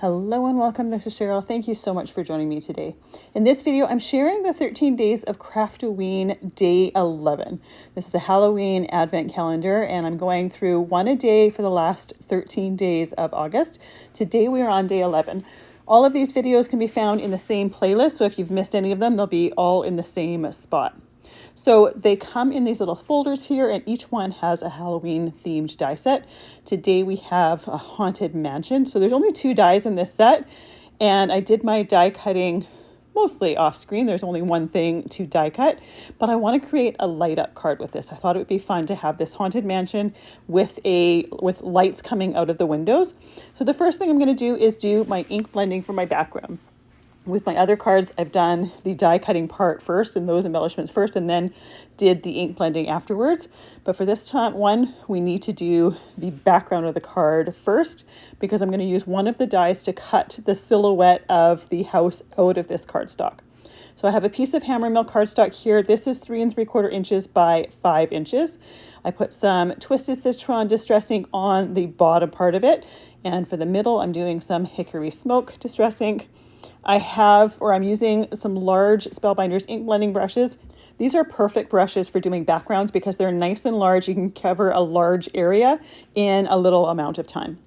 Hello and welcome, this is Cheryl. Thank you so much for joining me today. In this video, I'm sharing the 13 days of Craftoween day 11. This is a Halloween advent calendar and I'm going through one a day for the last 13 days of August. Today we are on day 11. All of these videos can be found in the same playlist, so if you've missed any of them, they'll be all in the same spot. So they come in these little folders here and each one has a Halloween themed die set. Today we have a haunted mansion. So there's only 2 dies in this set and I did my die cutting mostly off screen. There's only one thing to die cut, but I want to create a light up card with this. I thought it would be fun to have this haunted mansion with lights coming out of the windows. So the first thing I'm going to do is do my ink blending for my background. With my other cards, I've done the die cutting part first and those embellishments first, and then did the ink blending afterwards. But for this one, we need to do the background of the card first because I'm going to use one of the dies to cut the silhouette of the house out of this cardstock. So I have a piece of Hammermill cardstock here. This is 3 3/4 inches by 5 inches. I put some twisted Citron distressing on the bottom part of it. And for the middle, I'm doing some Hickory smoke distressing. I'm using some large Spellbinders ink blending brushes. These are perfect brushes for doing backgrounds because they're nice and large. You can cover a large area in a little amount of time.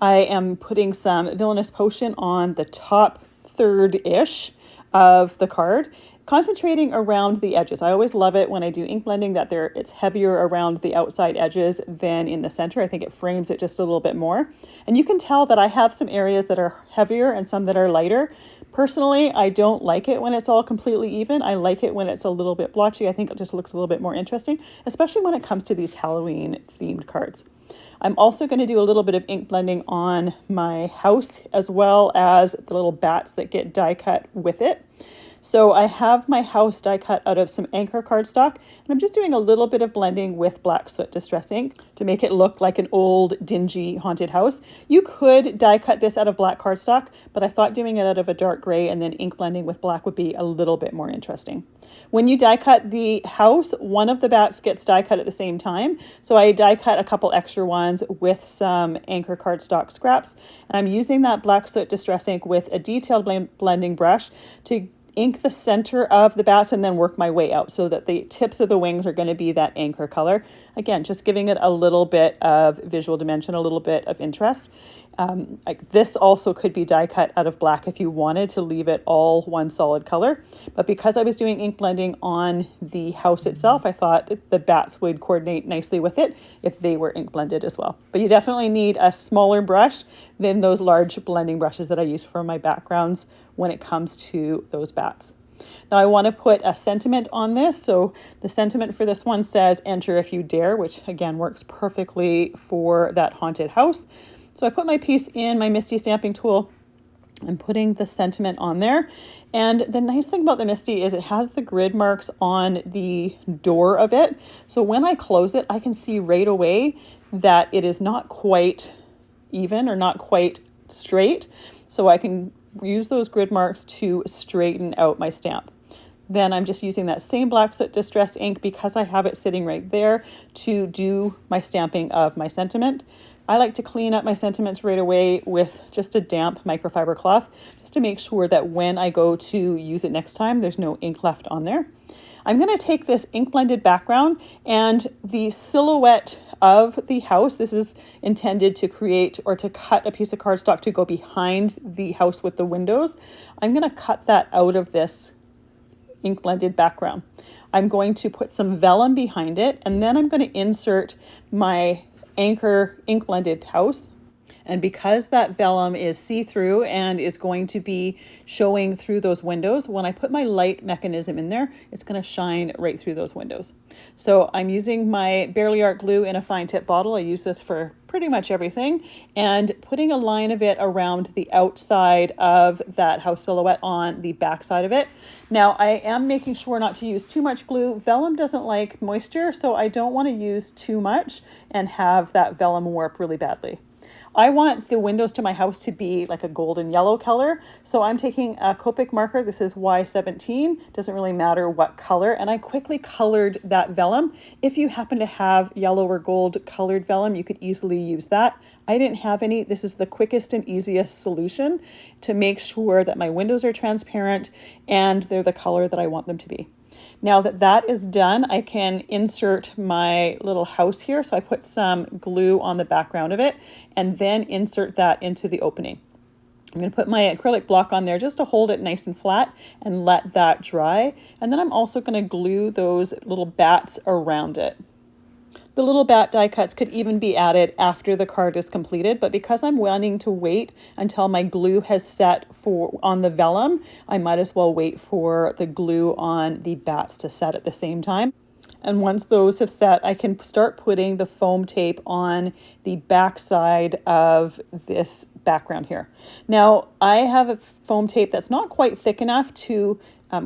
I am putting some Villainous potion on the top third-ish of the card, concentrating around the edges. I always love it when I do ink blending that it's heavier around the outside edges than in the center. I think it frames it just a little bit more. And you can tell that I have some areas that are heavier and some that are lighter. Personally, I don't like it when it's all completely even. I like it when it's a little bit blotchy. I think it just looks a little bit more interesting, especially when it comes to these Halloween themed cards. I'm also going to do a little bit of ink blending on my house as well as the little bats that get die cut with it. So I have my house die cut out of some anchor cardstock, and I'm just doing a little bit of blending with black soot distress ink to make it look like an old, dingy, haunted house. You could die cut this out of black cardstock, but I thought doing it out of a dark gray and then ink blending with black would be a little bit more interesting. When you die cut the house, one of the bats gets die cut at the same time. So I die cut a couple extra ones with some anchor cardstock scraps, and I'm using that black soot distress ink with a detailed blending brush to ink the center of the bats and then work my way out so that the tips of the wings are going to be that anchor color. Again, just giving it a little bit of visual dimension, a little bit of interest. This also could be die cut out of black if you wanted to leave it all one solid color. But because I was doing ink blending on the house itself, I thought the bats would coordinate nicely with it if they were ink blended as well. But you definitely need a smaller brush than those large blending brushes that I use for my backgrounds when it comes to those bats. Now I want to put a sentiment on this. So the sentiment for this one says, "Enter if you dare," which again works perfectly for that haunted house. So I put my piece in my Misti stamping tool. I'm putting the sentiment on there. And the nice thing about the Misti is it has the grid marks on the door of it. So when I close it, I can see right away that it is not quite even or not quite straight. So I can use those grid marks to straighten out my stamp. Then I'm just using that same black soot distress ink because I have it sitting right there to do my stamping of my sentiment. I like to clean up my sentiments right away with just a damp microfiber cloth just to make sure that when I go to use it next time, there's no ink left on there. I'm going to take this ink blended background and the silhouette of the house. This is intended to create or to cut a piece of cardstock to go behind the house with the windows. I'm going to cut that out of this ink blended background. I'm going to put some vellum behind it, and then I'm going to insert my anchor ink blended house. And because that vellum is see-through and is going to be showing through those windows, when I put my light mechanism in there, it's going to shine right through those windows. So I'm using my Barely Art glue in a fine tip bottle. I use this for pretty much everything, and putting a line of it around the outside of that house silhouette on the back side of it. Now I am making sure not to use too much glue. Vellum doesn't like moisture, so I don't want to use too much and have that vellum warp really badly. I want the windows to my house to be like a golden yellow color. So I'm taking a Copic marker. This is Y17. Doesn't really matter what color. And I quickly colored that vellum. If you happen to have yellow or gold colored vellum, you could easily use that. I didn't have any. This is the quickest and easiest solution to make sure that my windows are transparent and they're the color that I want them to be. Now that that is done, I can insert my little house here. So I put some glue on the background of it and then insert that into the opening. I'm going to put my acrylic block on there just to hold it nice and flat and let that dry. And then I'm also going to glue those little bats around it. The little bat die cuts could even be added after the card is completed, but because I'm wanting to wait until my glue has set on the vellum, I might as well wait for the glue on the bats to set at the same time. And once those have set, I can start putting the foam tape on the back side of this background here. Now, I have a foam tape that's not quite thick enough to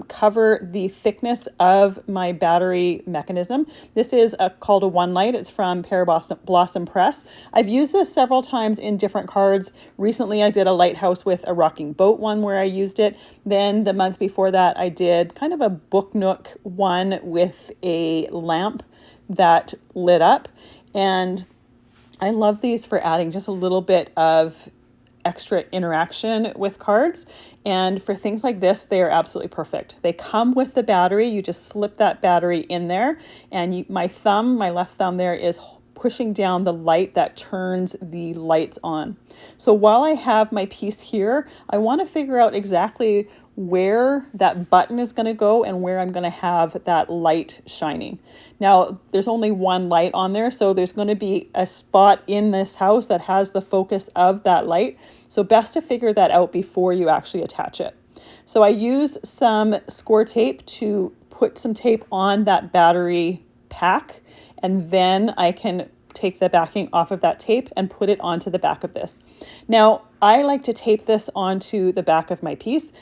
cover the thickness of my battery mechanism. This is called a One Light. It's from Pear Blossom Press. I've used this several times in different cards. Recently, I did a lighthouse with a rocking boat one where I used it. Then the month before that, I did kind of a book nook one with a lamp that lit up. And I love these for adding just a little bit of extra interaction with cards. And for things like this, they are absolutely perfect. They come with the battery. You just slip that battery in there, and my left thumb there is pushing down the light that turns the lights on. So while I have my piece here, I want to figure out exactly where that button is going to go and where I'm going to have that light shining. Now, there's only one light on there, so there's going to be a spot in this house that has the focus of that light. So best to figure that out before you actually attach it. So I use some Scor-Tape to put some tape on that battery pack, and then I can take the backing off of that tape and put it onto the back of this. Now, I like to tape this onto the back of my piece.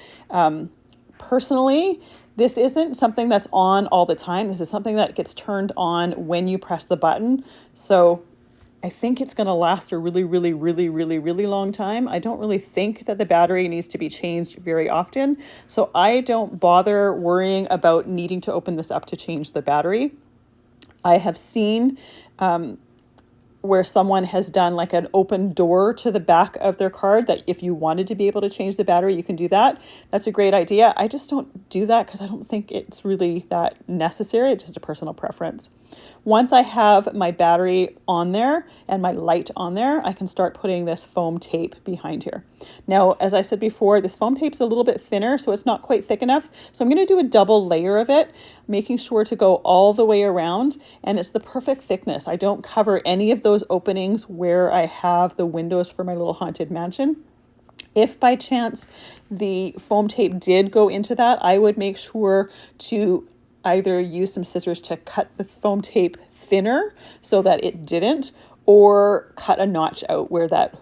Personally, this isn't something that's on all the time. This is something that gets turned on when you press the button. So I think it's going to last a really, really, really, really, really long time. I don't really think that the battery needs to be changed very often. So I don't bother worrying about needing to open this up to change the battery. I have seen where someone has done like an open door to the back of their card that if you wanted to be able to change the battery, you can do that. That's a great idea. I just don't do that because I don't think it's really that necessary. It's just a personal preference. Once I have my battery on there and my light on there, I can start putting this foam tape behind here. Now, as I said before, this foam tape's a little bit thinner, so it's not quite thick enough. So I'm going to do a double layer of it, making sure to go all the way around, and it's the perfect thickness. I don't cover any of those openings where I have the windows for my little haunted mansion. If by chance the foam tape did go into that, I would make sure to either use some scissors to cut the foam tape thinner so that it didn't, or cut a notch out where that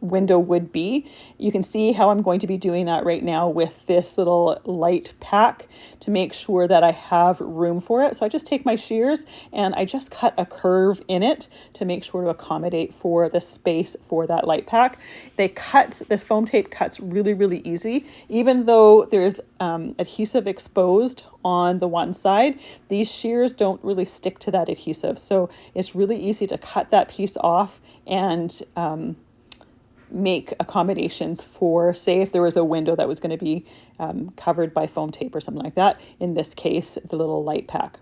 window would be. You can see how I'm going to be doing that right now with this little light pack to make sure that I have room for it. So I just take my shears and I just cut a curve in it to make sure to accommodate for the space for that light pack. This foam tape cuts really, really easy. Even though there's adhesive exposed on the one side, these shears don't really stick to that adhesive. So it's really easy to cut that piece off and make accommodations for, say, if there was a window that was going to be covered by foam tape or something like that. In this case, the little light pack.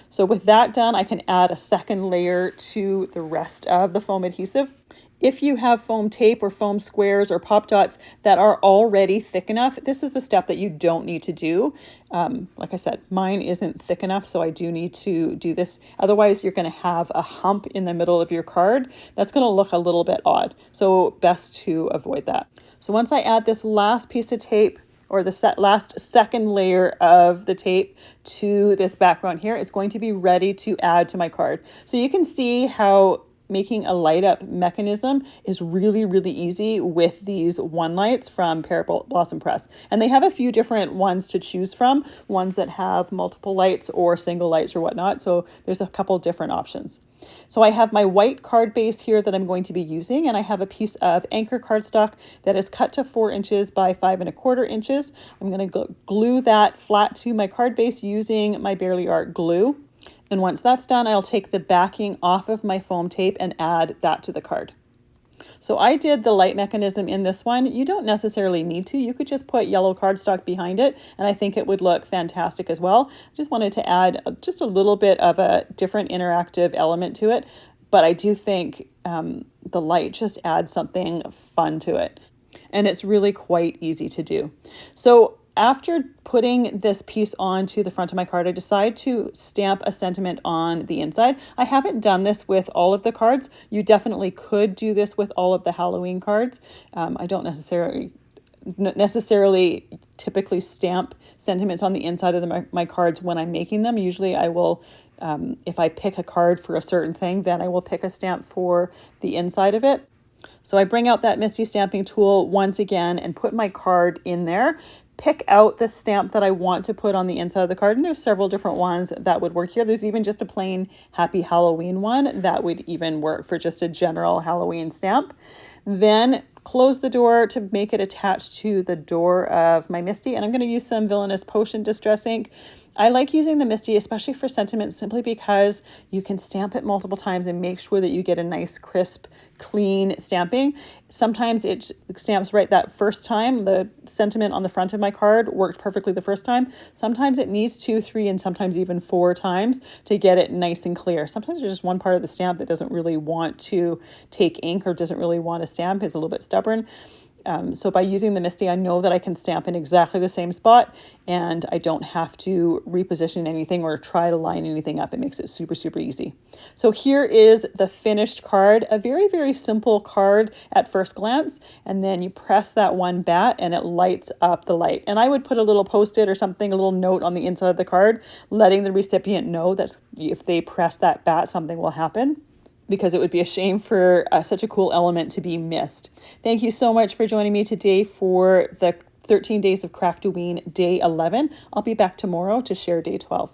So with that done, I can add a second layer to the rest of the foam adhesive. If you have foam tape or foam squares or pop dots that are already thick enough, this is a step that you don't need to do. Like I said, mine isn't thick enough, so I do need to do this. Otherwise, you're going to have a hump in the middle of your card. That's going to look a little bit odd, so best to avoid that. So once I add this last piece of tape, or the last second layer of the tape to this background here, it's going to be ready to add to my card. So you can see how making a light up mechanism is really, really easy with these one lights from Pear Blossom Press. And they have a few different ones to choose from, ones that have multiple lights or single lights or whatnot. So there's a couple different options. So I have my white card base here that I'm going to be using, and I have a piece of anchor cardstock that is cut to 4 inches by 5¼ inches. I'm going to glue that flat to my card base using my Barely Art glue. And once that's done, I'll take the backing off of my foam tape and add that to the card. So I did the light mechanism in this one. You don't necessarily need to. You could just put yellow cardstock behind it, and I think it would look fantastic as well. I just wanted to add just a little bit of a different interactive element to it, but I do think the light just adds something fun to it. And it's really quite easy to do. So after putting this piece onto the front of my card, I decide to stamp a sentiment on the inside. I haven't done this with all of the cards. You definitely could do this with all of the Halloween cards. I don't necessarily typically stamp sentiments on the inside of my cards when I'm making them. Usually I will, if I pick a card for a certain thing, then I will pick a stamp for the inside of it. So I bring out that Misti stamping tool once again and put my card in there. Pick out the stamp that I want to put on the inside of the card, and there's several different ones that would work here. There's even just a plain Happy Halloween one that would even work for just a general Halloween stamp. Then close the door to make it attached to the door of my Misti, and I'm going to use some Villainous Potion Distress ink. I like using the Misti, especially for sentiments, simply because you can stamp it multiple times and make sure that you get a nice, crisp, clean stamping. Sometimes it stamps right that first time. The sentiment on the front of my card worked perfectly the first time. Sometimes it needs 2, 3, and sometimes even 4 times to get it nice and clear. Sometimes there's just one part of the stamp that doesn't really want to take ink or doesn't really want to stamp, is a little bit stubborn. So by using the Misti, I know that I can stamp in exactly the same spot, and I don't have to reposition anything or try to line anything up. It makes it super, super easy. So here is the finished card, a very, very simple card at first glance, and then you press that one bat and it lights up the light. And I would put a little post-it or something, a little note on the inside of the card, letting the recipient know that if they press that bat, something will happen, because it would be a shame for such a cool element to be missed. Thank you so much for joining me today for the 13 Days of Craftoween Day 11. I'll be back tomorrow to share Day 12.